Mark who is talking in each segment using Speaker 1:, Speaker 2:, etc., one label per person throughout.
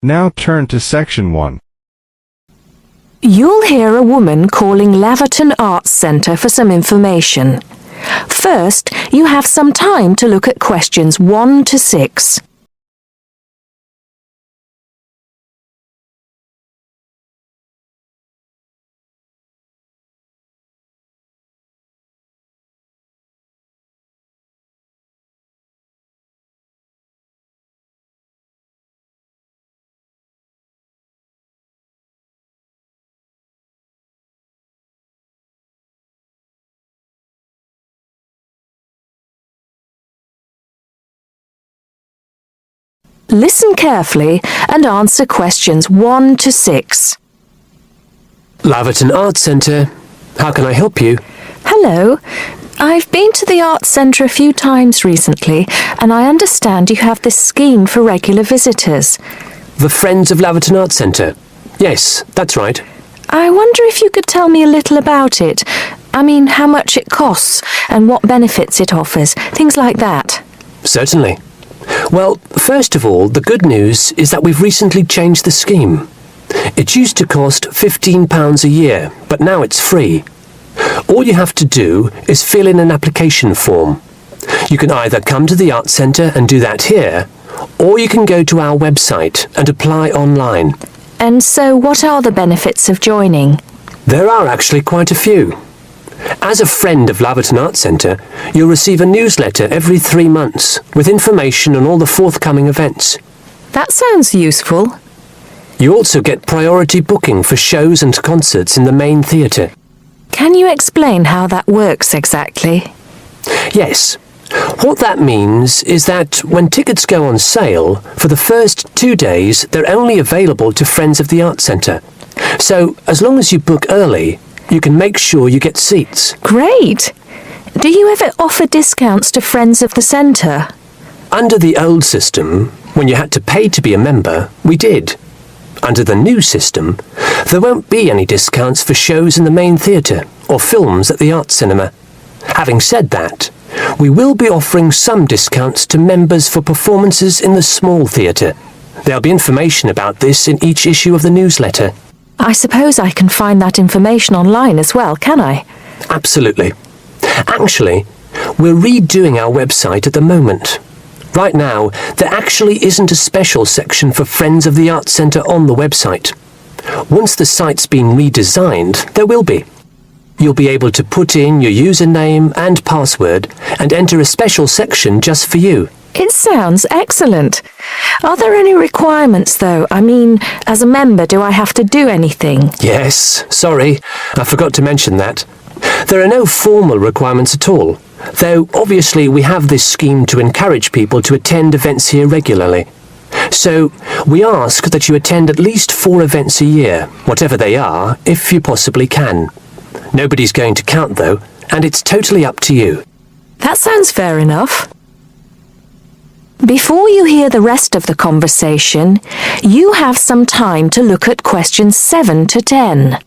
Speaker 1: Now turn to section 1.
Speaker 2: You'll hear a woman calling Laverton Arts Centre for some information. First, you have some time to look at questions 1 to 6. Listen carefully and answer questions 1 to 6.
Speaker 3: Laverton Arts Centre. How can I help you?
Speaker 2: Hello. I've been to the Arts Centre a few times recently, and I understand you have this scheme for regular visitors.
Speaker 3: The Friends of Laverton Arts Centre. Yes, that's right.
Speaker 2: I wonder if you could tell me a little about it. I mean, how much it costs and what benefits it offers, things like that.
Speaker 3: Certainly. Well, first of all, the good news is that we've recently changed the scheme. It used to cost £15 a year, but now it's free. All you have to do is fill in an application form. You can either come to the Arts Centre and do that here, or you can go to our website and apply online.
Speaker 2: And so what are the benefits of joining?
Speaker 3: There are actually quite a few. As a friend of Laverton Arts Centre, you'll receive a newsletter every 3 months with information on all the forthcoming events.
Speaker 2: That sounds useful.
Speaker 3: You also get priority booking for shows and concerts in the main theatre.
Speaker 2: Can you explain how that works exactly?
Speaker 3: Yes. What that means is that when tickets go on sale, for the first 2 days they're only available to Friends of the Arts Centre. So, as long as you book early, you can make sure you get seats.
Speaker 2: Great! Do you ever offer discounts to Friends of the Centre?
Speaker 3: Under the old system, when you had to pay to be a member, we did. Under the new system, there won't be any discounts for shows in the main theatre or films at the Arts Cinema. Having said that, we will be offering some discounts to members for performances in the small theatre. There'll be information about this in each issue of the newsletter.
Speaker 2: I suppose I can find that information online as well, can I?
Speaker 3: Absolutely. Actually, we're redoing our website at the moment. Right now, there actually isn't a special section for Friends of the Arts Centre on the website. Once the site's been redesigned, there will be. You'll be able to put in your username and password and enter a special section just for you.
Speaker 2: It sounds excellent. Are there any requirements, though? I mean, as a member, do I have to do anything?
Speaker 3: Yes, sorry, I forgot to mention that. There are no formal requirements at all, though obviously we have this scheme to encourage people to attend events here regularly. So, we ask that you attend at least 4 events a year, whatever they are, if you possibly can. Nobody's going to count, though, and it's totally up to you.
Speaker 2: That sounds fair enough. Before you hear the rest of the conversation, you have some time to look at questions 7 to 10.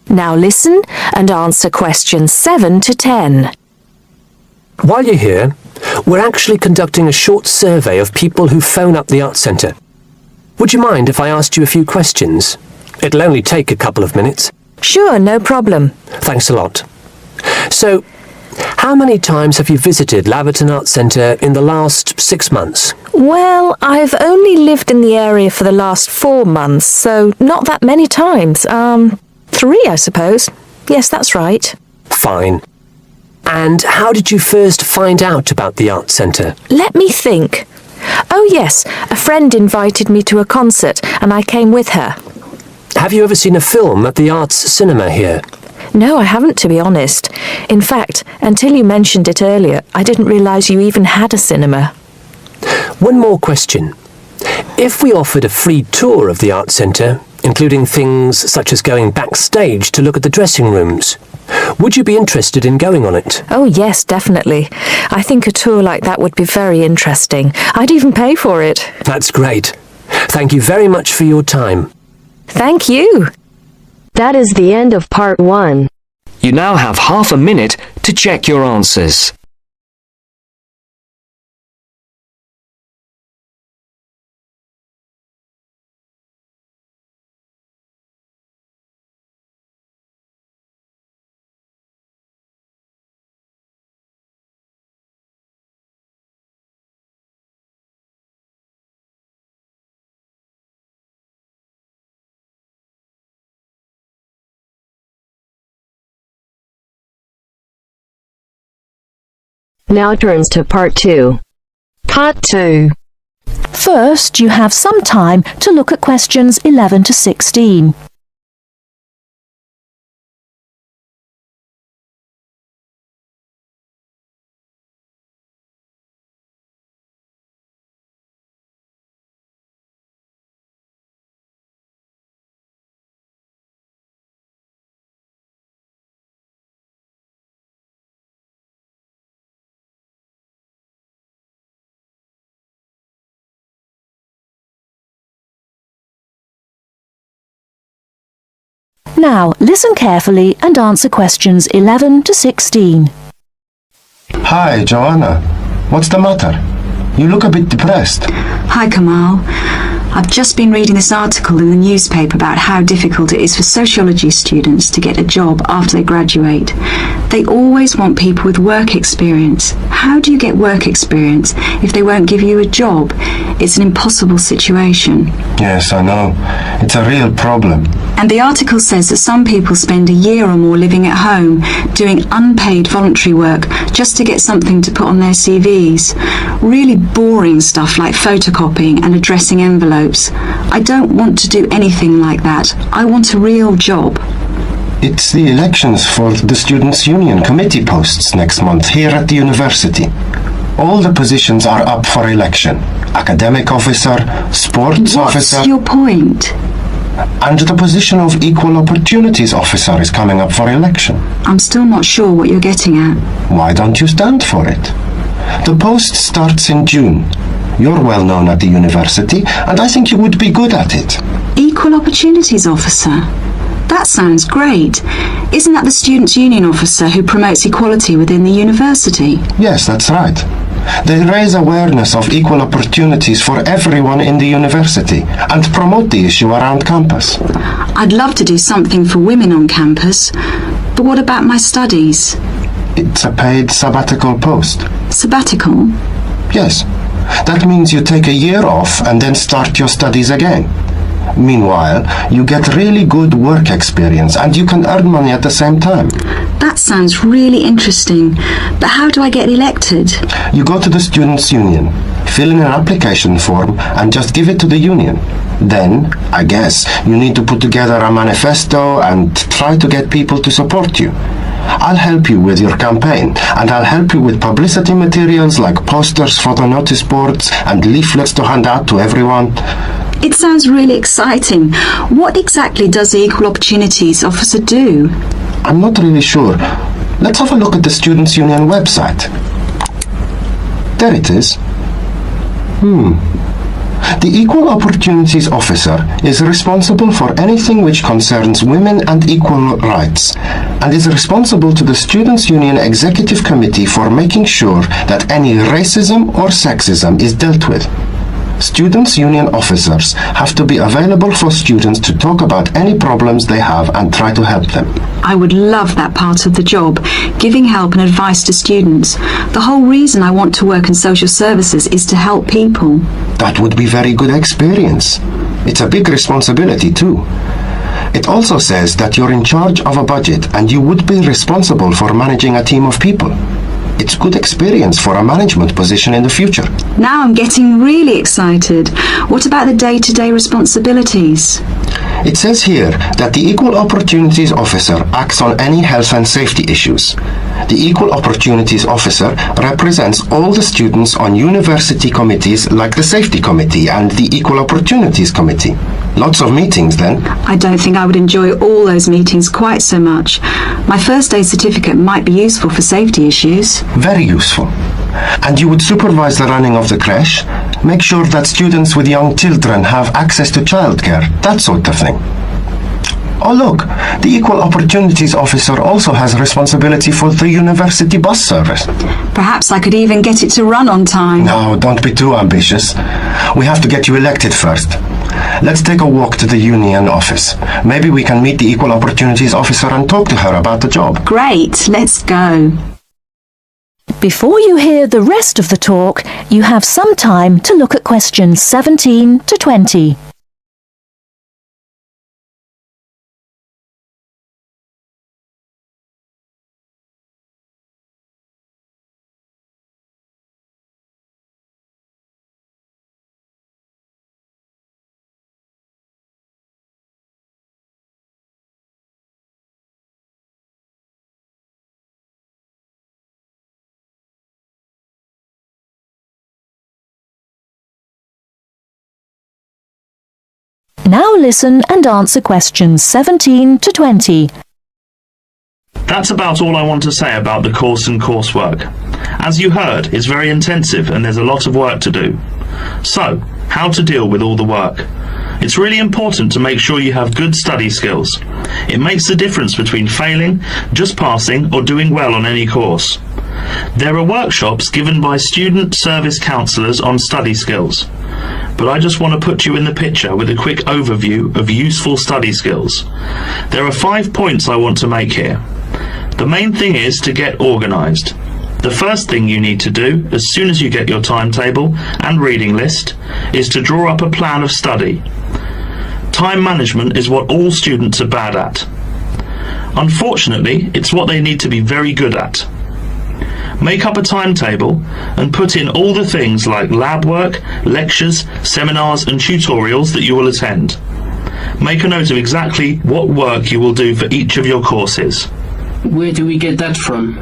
Speaker 2: Now listen and answer questions 7 to 10.
Speaker 3: While you're here, we're actually conducting a short survey of people who phone up the Arts Centre. Would you mind if I asked you a few questions? It'll only take a couple of minutes.
Speaker 2: Sure, no problem.
Speaker 3: Thanks a lot. So, how many times have you visited Laverton Arts Centre in the last 6 months?
Speaker 2: Well, I've only lived in the area for the last 4 months, so not that many times. 3, I suppose. Yes, that's right.
Speaker 3: Fine. And how did you first find out about the Arts Centre?
Speaker 2: Let me think. Oh yes, a friend invited me to a concert and I came with her.
Speaker 3: Have you ever seen a film at the Arts Cinema here?
Speaker 2: No, I haven't, to be honest. In fact, until you mentioned it earlier, I didn't realise you even had a cinema.
Speaker 3: One more question. If we offered a free tour of the Arts Centre, including things such as going backstage to look at the dressing rooms, would you be interested in going on it?
Speaker 2: Oh yes, definitely. I think a tour like that would be very interesting. I'd even pay for it.
Speaker 3: That's great. Thank you very much for your time.
Speaker 2: Thank you.
Speaker 4: That is the end of part 1.
Speaker 5: You now have half a minute to check your answers.
Speaker 4: Now turns to part 2.
Speaker 2: Part 2. First, you have some time to look at questions 11 to 16. Now, listen carefully and answer questions 11 to 16.
Speaker 6: Hi, Joanna. What's the matter? You look a bit depressed.
Speaker 7: Hi, Kamal. I've just been reading this article in the newspaper about how difficult it is for sociology students to get a job after they graduate. They always want people with work experience. How do you get work experience if they won't give you a job? It's an impossible situation.
Speaker 6: Yes, I know. It's a real problem.
Speaker 7: And the article says that some people spend a year or more living at home, doing unpaid voluntary work just to get something to put on their CVs. Really boring stuff like photocopying and addressing envelopes. I don't want to do anything like that. I want a real job.
Speaker 6: It's the elections for the Students' Union committee posts next month here at the university. All the positions are up for election. Academic officer, sports officer...
Speaker 7: What's your point?
Speaker 6: And the position of equal opportunities officer is coming up for election.
Speaker 7: I'm still not sure what you're getting at.
Speaker 6: Why don't you stand for it? The post starts in June. You're well known at the university, and I think you would be good at it.
Speaker 7: Equal opportunities officer? That sounds great. Isn't that the Students' Union officer who promotes equality within the university?
Speaker 6: Yes, that's right. They raise awareness of equal opportunities for everyone in the university and promote the issue around campus.
Speaker 7: I'd love to do something for women on campus, but what about my studies?
Speaker 6: It's a paid sabbatical post.
Speaker 7: Sabbatical?
Speaker 6: Yes. That means you take a year off and then start your studies again. Meanwhile, you get really good work experience and you can earn money at the same time.
Speaker 7: That sounds really interesting, but how do I get elected?
Speaker 6: You go to the Students' Union, fill in an application form and just give it to the union. Then, I guess, you need to put together a manifesto and try to get people to support you. I'll help you with your campaign, and I'll help you with publicity materials like posters, photo notice boards, and leaflets to hand out to everyone.
Speaker 7: It sounds really exciting. What exactly does the Equal Opportunities Officer do?
Speaker 6: I'm not really sure. Let's have a look at the Students' Union website. There it is. The Equal Opportunities Officer is responsible for anything which concerns women and equal rights, and is responsible to the Students' Union Executive Committee for making sure that any racism or sexism is dealt with. Students' Union officers have to be available for students to talk about any problems they have and try to help them.
Speaker 7: I would love that part of the job, giving help and advice to students. The whole reason I want to work in social services is to help people.
Speaker 6: That would be very good experience. It's a big responsibility too. It also says that you're in charge of a budget and you would be responsible for managing a team of people. It's good experience for a management position in the future.
Speaker 7: Now I'm getting really excited. What about the day-to-day responsibilities?
Speaker 6: It says here that the Equal Opportunities Officer acts on any health and safety issues. The Equal Opportunities Officer represents all the students on university committees like the Safety Committee and the Equal Opportunities Committee. Lots of meetings then.
Speaker 7: I don't think I would enjoy all those meetings quite so much. My first aid certificate might be useful for safety issues.
Speaker 6: Very useful. And you would supervise the running of the creche, make sure that students with young children have access to childcare, that sort of thing. Oh look, the Equal Opportunities Officer also has responsibility for the university bus service.
Speaker 7: Perhaps I could even get it to run on time.
Speaker 6: No, don't be too ambitious. We have to get you elected first. Let's take a walk to the union office. Maybe we can meet the Equal Opportunities Officer and talk to her about the job.
Speaker 7: Great, let's go.
Speaker 2: Before you hear the rest of the talk, you have some time to look at questions 17 to 20. Now listen and answer questions 17 to 20.
Speaker 8: That's about all I want to say about the course and coursework. As you heard, it's very intensive and there's a lot of work to do. So, how to deal with all the work? It's really important to make sure you have good study skills. It makes the difference between failing, just passing, or doing well on any course. There are workshops given by student service counsellors on study skills. But I just want to put you in the picture with a quick overview of useful study skills. There are 5 points I want to make here. The main thing is to get organised. The first thing you need to do, as soon as you get your timetable and reading list, is to draw up a plan of study. Time management is what all students are bad at. Unfortunately, it's what they need to be very good at. Make up a timetable and put in all the things like lab work, lectures, seminars and tutorials that you will attend. Make a note of exactly what work you will do for each of your courses.
Speaker 9: Where do we get that from?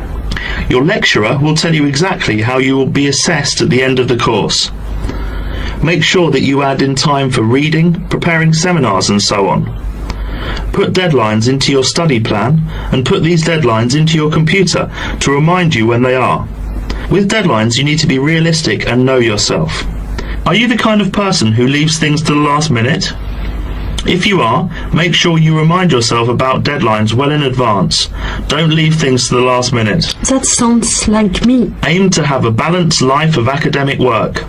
Speaker 8: Your lecturer will tell you exactly how you will be assessed at the end of the course. Make sure that you add in time for reading, preparing seminars and so on. Put deadlines into your study plan and put these deadlines into your computer to remind you when they are. With deadlines, you need to be realistic and know yourself. Are you the kind of person who leaves things to the last minute? If you are, make sure you remind yourself about deadlines well in advance. Don't leave things to the last minute.
Speaker 10: That sounds like me.
Speaker 8: Aim to have a balanced life of academic work,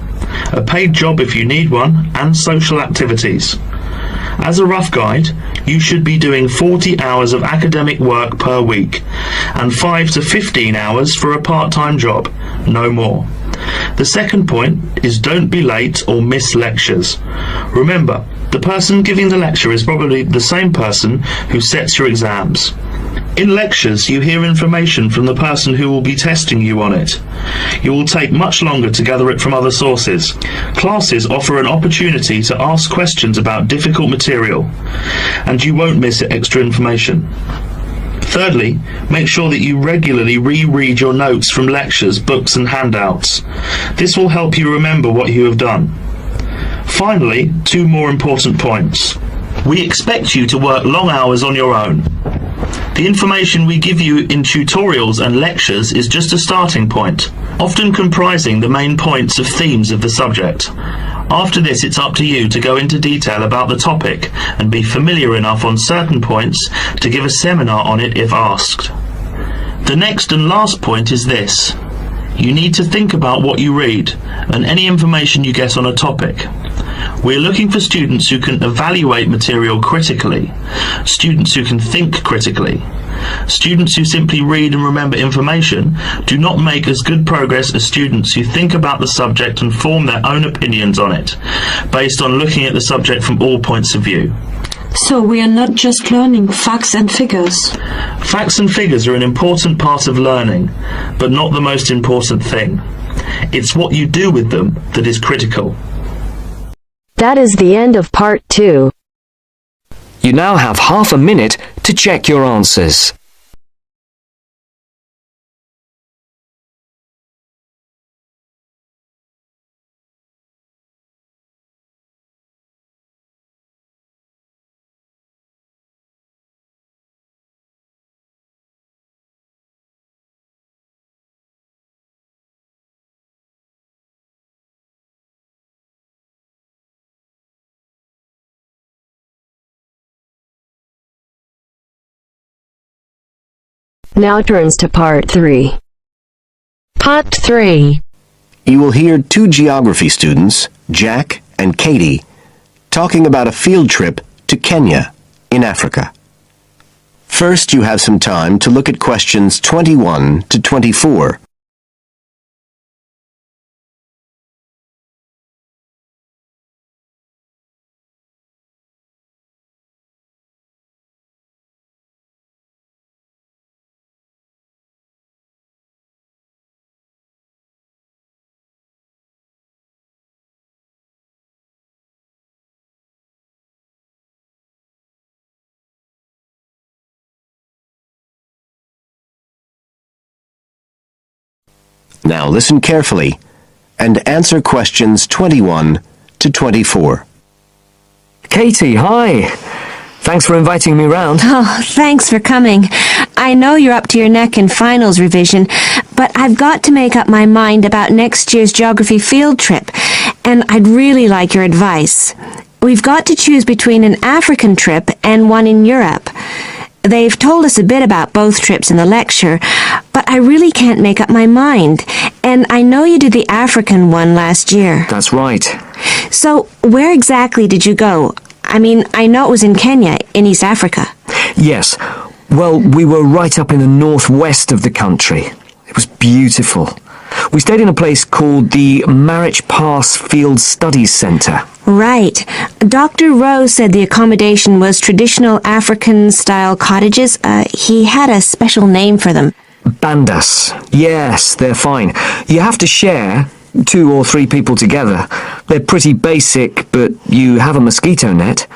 Speaker 8: a paid job if you need one, and social activities. As a rough guide, you should be doing 40 hours of academic work per week and 5 to 15 hours for a part-time job, no more. The second point is don't be late or miss lectures. Remember, the person giving the lecture is probably the same person who sets your exams. In lectures, you hear information from the person who will be testing you on it. You will take much longer to gather it from other sources. Classes offer an opportunity to ask questions about difficult material, and you won't miss extra information. Thirdly, make sure that you regularly reread your notes from lectures, books and handouts. This will help you remember what you have done. Finally, 2 more important points. We expect you to work long hours on your own. The information we give you in tutorials and lectures is just a starting point, often comprising the main points of themes of the subject. After this, it's up to you to go into detail about the topic and be familiar enough on certain points to give a seminar on it if asked. The next and last point is this. You need to think about what you read and any information you get on a topic. We're looking for students who can evaluate material critically, students who can think critically. Students who simply read and remember information do not make as good progress as students who think about the subject and form their own opinions on it, based on looking at the subject from all points of view.
Speaker 10: So we are not just learning facts and figures.
Speaker 8: Facts and figures are an important part of learning, but not the most important thing. It's what you do with them that is critical.
Speaker 4: That is the end of part 2.
Speaker 5: You now have half a minute to check your answers.
Speaker 4: Now turns to part 3.
Speaker 10: Part 3.
Speaker 11: You will hear two geography students, Jack and Katie, talking about a field trip to Kenya in Africa. First, you have some time to look at questions 21 to 24. Now listen carefully and answer questions 21 to 24.
Speaker 5: Katie, hi. Thanks for inviting me round.
Speaker 12: Oh, thanks for coming. I know you're up to your neck in finals revision, but I've got to make up my mind about next year's geography field trip, and I'd really like your advice. We've got to choose between an African trip and one in Europe. They've told us a bit about both trips in the lecture, but I really can't make up my mind. And I know you did the African one last year.
Speaker 5: That's right.
Speaker 12: So, where exactly did you go? I mean, I know it was in Kenya, in East Africa.
Speaker 5: Yes. Well, we were right up in the northwest of the country. It was beautiful. We stayed in a place called the Marich Pass Field Studies Centre.
Speaker 12: Right. Dr. Rose said the accommodation was traditional African-style cottages. He had a special name for them.
Speaker 5: Bandas. Yes, they're fine. You have to share 2 or 3 people together. They're pretty basic, but you have a mosquito net.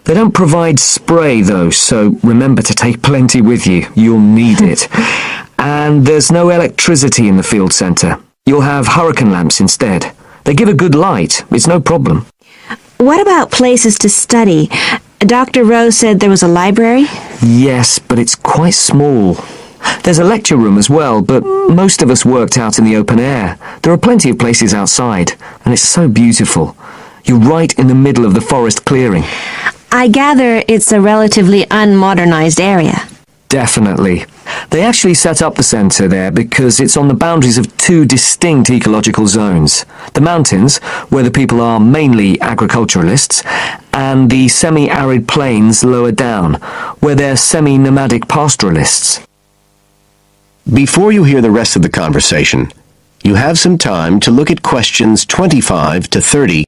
Speaker 5: They don't provide spray, though, so remember to take plenty with you. You'll need it. And there's no electricity in the field centre. You'll have hurricane lamps instead. They give a good light. It's no problem.
Speaker 12: What about places to study? Dr. Rose said there was a library?
Speaker 5: Yes, but it's quite small. There's a lecture room as well, but most of us worked out in the open air. There are plenty of places outside, and it's so beautiful. You're right in the middle of the forest clearing.
Speaker 12: I gather it's a relatively unmodernized area.
Speaker 5: Definitely. They actually set up the centre there because it's on the boundaries of 2 distinct ecological zones. The mountains, where the people are mainly agriculturalists, and the semi-arid plains lower down, where they're semi-nomadic pastoralists.
Speaker 11: Before you hear the rest of the conversation, you have some time to look at questions 25 to 30.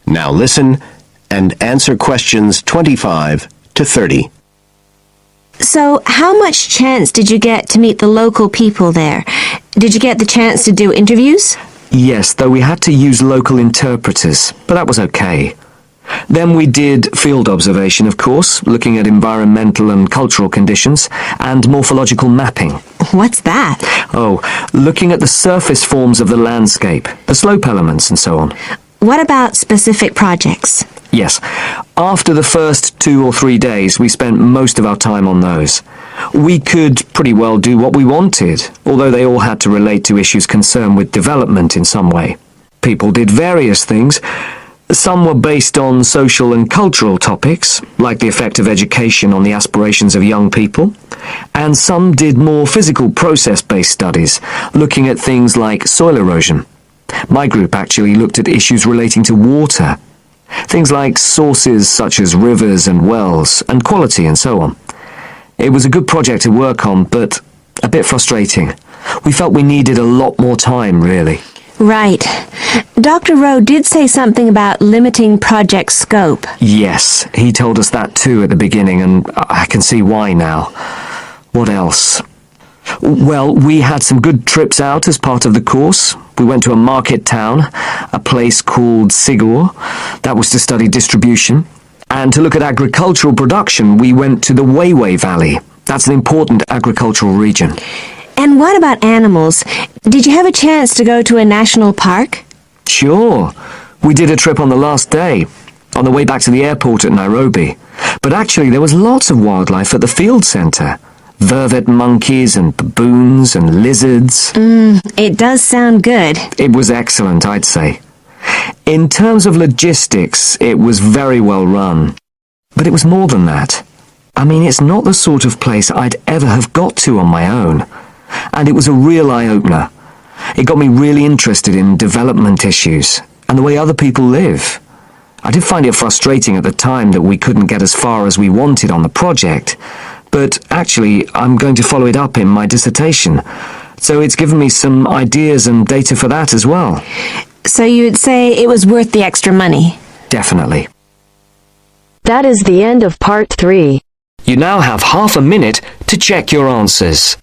Speaker 11: Now listen and answer questions 25 to 30.
Speaker 12: So, how much chance did you get to meet the local people there? Did you get the chance to do interviews?
Speaker 5: Yes, though we had to use local interpreters, but that was okay. Then we did field observation, of course, looking at environmental and cultural conditions, and morphological mapping.
Speaker 12: What's that?
Speaker 5: Oh, looking at the surface forms of the landscape, the slope elements and so on.
Speaker 12: What about specific projects?
Speaker 5: Yes. After the first 2 or 3 days, we spent most of our time on those. We could pretty well do what we wanted, although they all had to relate to issues concerned with development in some way. People did various things. Some were based on social and cultural topics, like the effect of education on the aspirations of young people, and some did more physical process-based studies, looking at things like soil erosion. My group actually looked at issues relating to water, things like sources such as rivers and wells, and quality and so on. It was a good project to work on, but a bit frustrating. We felt we needed a lot more time, really.
Speaker 12: Right. Dr. Rowe did say something about limiting project scope.
Speaker 5: Yes, he told us that too at the beginning, and I can see why now. What else? Well, we had some good trips out as part of the course. We went to a market town, a place called Sigor. That was to study distribution. And to look at agricultural production, we went to the Weiwei Valley. That's an important agricultural region.
Speaker 12: And what about animals? Did you have a chance to go to a national park?
Speaker 5: Sure. We did a trip on the last day, on the way back to the airport at Nairobi. But actually there was lots of wildlife at the field centre. Vervet monkeys and baboons and lizards.
Speaker 12: It does sound good.
Speaker 5: It was excellent, I'd say. In terms of logistics, it was very well run. But it was more than that. I mean, it's not the sort of place I'd ever have got to on my own. And it was a real eye-opener. It got me really interested in development issues and the way other people live. I did find it frustrating at the time that we couldn't get as far as we wanted on the project, but actually I'm going to follow it up in my dissertation, so it's given me some ideas and data for that as well.
Speaker 12: So you'd say it was worth the extra money?
Speaker 5: Definitely.
Speaker 4: That is the end of part 3.
Speaker 5: You now have half a minute to check your answers.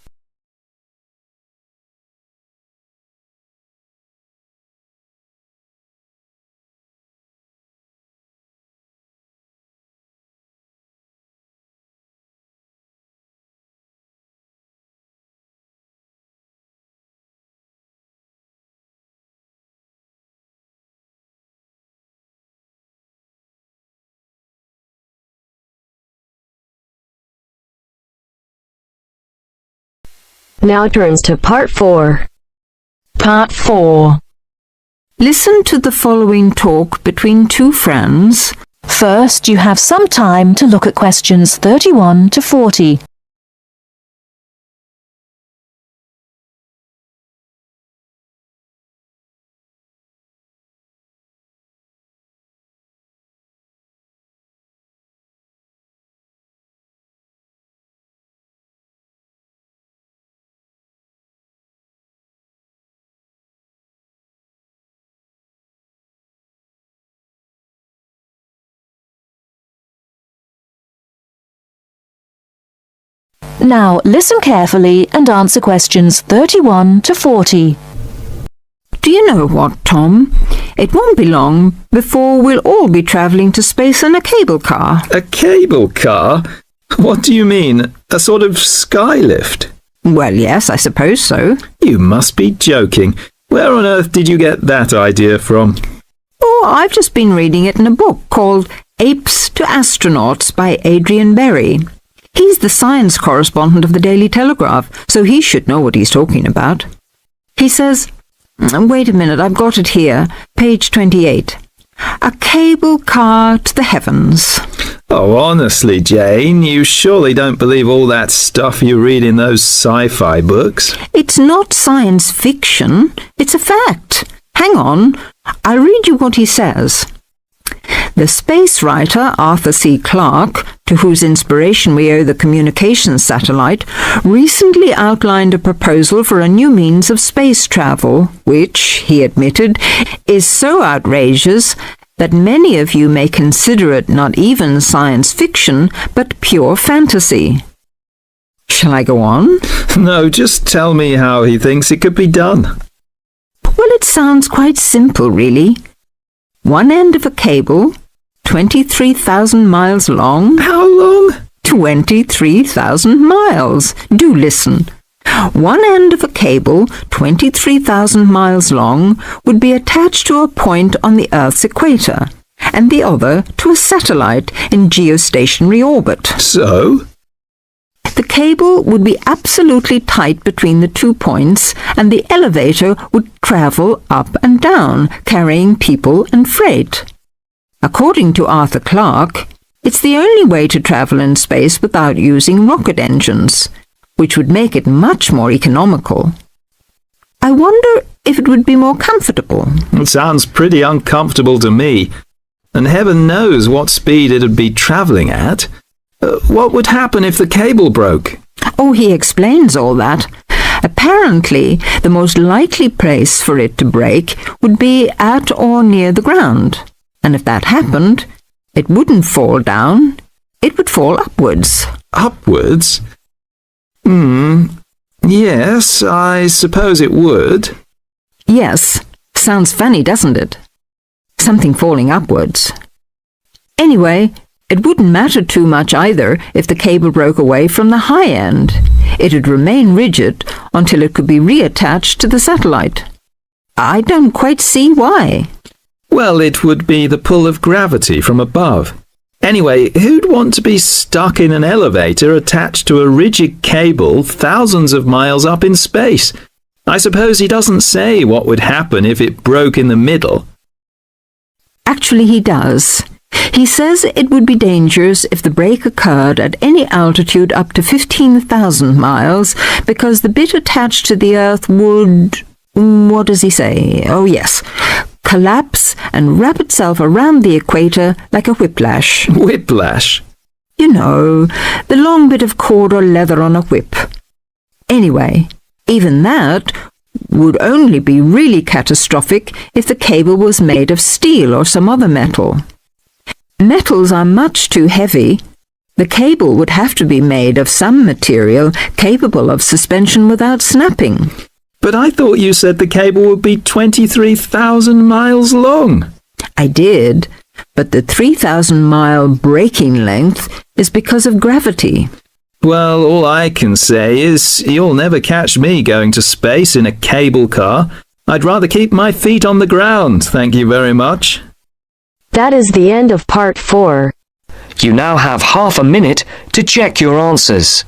Speaker 4: Now turns to part 4.
Speaker 2: Part 4. Listen to the following talk between two friends. First, you have some time to look at questions 31 to 40. Now listen carefully and answer questions 31 to 40.
Speaker 10: Do you know what, Tom? It won't be long before we'll all be travelling to space in a cable car.
Speaker 13: A cable car? What do you mean? A sort of skylift?
Speaker 10: Well, yes, I suppose so.
Speaker 13: You must be joking. Where on earth did you get that idea from?
Speaker 10: Oh, I've just been reading it in a book called Apes to Astronauts by Adrian Berry. He's the science correspondent of the Daily Telegraph, so he should know what he's talking about. He says, wait a minute, I've got it here, page 28. A cable car to the heavens.
Speaker 13: Oh, honestly, Jane, you surely don't believe all that stuff you read in those sci-fi books?
Speaker 10: It's not science fiction, it's a fact. Hang on, I'll read you what he says. The space writer Arthur C. Clarke, to whose inspiration we owe the communications satellite, recently outlined a proposal for a new means of space travel, which, he admitted, is so outrageous that many of you may consider it not even science fiction, but pure fantasy. Shall I go on?
Speaker 13: No, just tell me how he thinks it could be done.
Speaker 10: Well, it sounds quite simple, really. One end of a cable, 23,000 miles long.
Speaker 13: How long?
Speaker 10: 23,000 miles. Do listen. One end of a cable, 23,000 miles long, would be attached to a point on the Earth's equator, and the other to a satellite in geostationary orbit.
Speaker 13: So?
Speaker 10: The cable would be absolutely tight between the 2 points, and the elevator would travel up and down, carrying people and freight. According to Arthur Clarke, it's the only way to travel in space without using rocket engines, which would make it much more economical. I wonder if it would be more comfortable.
Speaker 13: It sounds pretty uncomfortable to me, and heaven knows what speed it'd be travelling at. What would happen if the cable broke?
Speaker 10: Oh, he explains all that. Apparently, the most likely place for it to break would be at or near the ground. And if that happened, it wouldn't fall down, it would fall upwards.
Speaker 13: Upwards? Yes, I suppose it would.
Speaker 10: Yes, sounds funny, doesn't it? Something falling upwards. Anyway, It wouldn't matter too much either if the cable broke away from the high end. It'd remain rigid until it could be reattached to the satellite. I don't quite see why.
Speaker 13: Well, it would be the pull of gravity from above. Anyway, who'd want to be stuck in an elevator attached to a rigid cable thousands of miles up in space? I suppose he doesn't say what would happen if it broke in the middle.
Speaker 10: Actually, he does. He says it would be dangerous if the break occurred at any altitude up to 15,000 miles because the bit attached to the Earth would... What does he say? Oh, yes. Collapse and wrap itself around the equator like a whiplash.
Speaker 13: Whiplash?
Speaker 10: You know, the long bit of cord or leather on a whip. Anyway, even that would only be really catastrophic if the cable was made of steel or some other metal. Metals are much too heavy. The cable would have to be made of some material capable of suspension without snapping.
Speaker 13: But I thought you said the cable would be 23,000 miles long.
Speaker 10: I did, but the 3,000-mile breaking length is because of gravity.
Speaker 13: Well, all I can say is you'll never catch me going to space in a cable car. I'd rather keep my feet on the ground, thank you very much.
Speaker 4: That is the end of part 4.
Speaker 5: You now have half a minute to check your answers.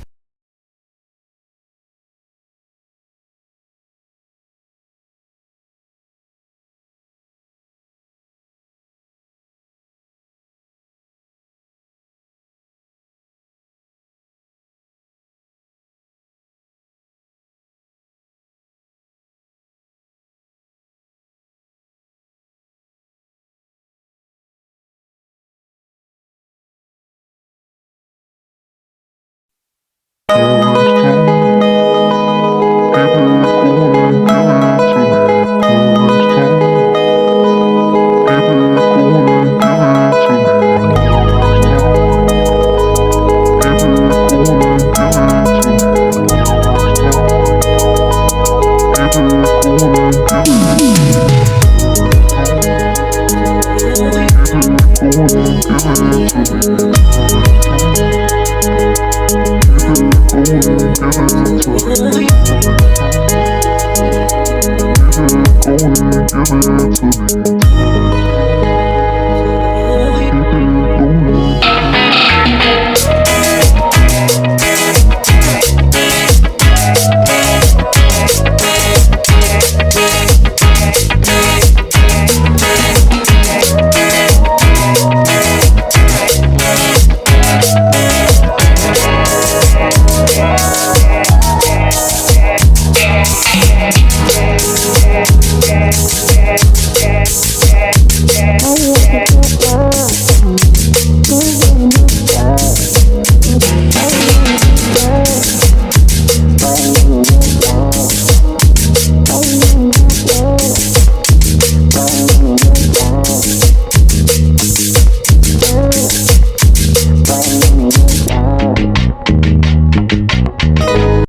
Speaker 1: Give it to me.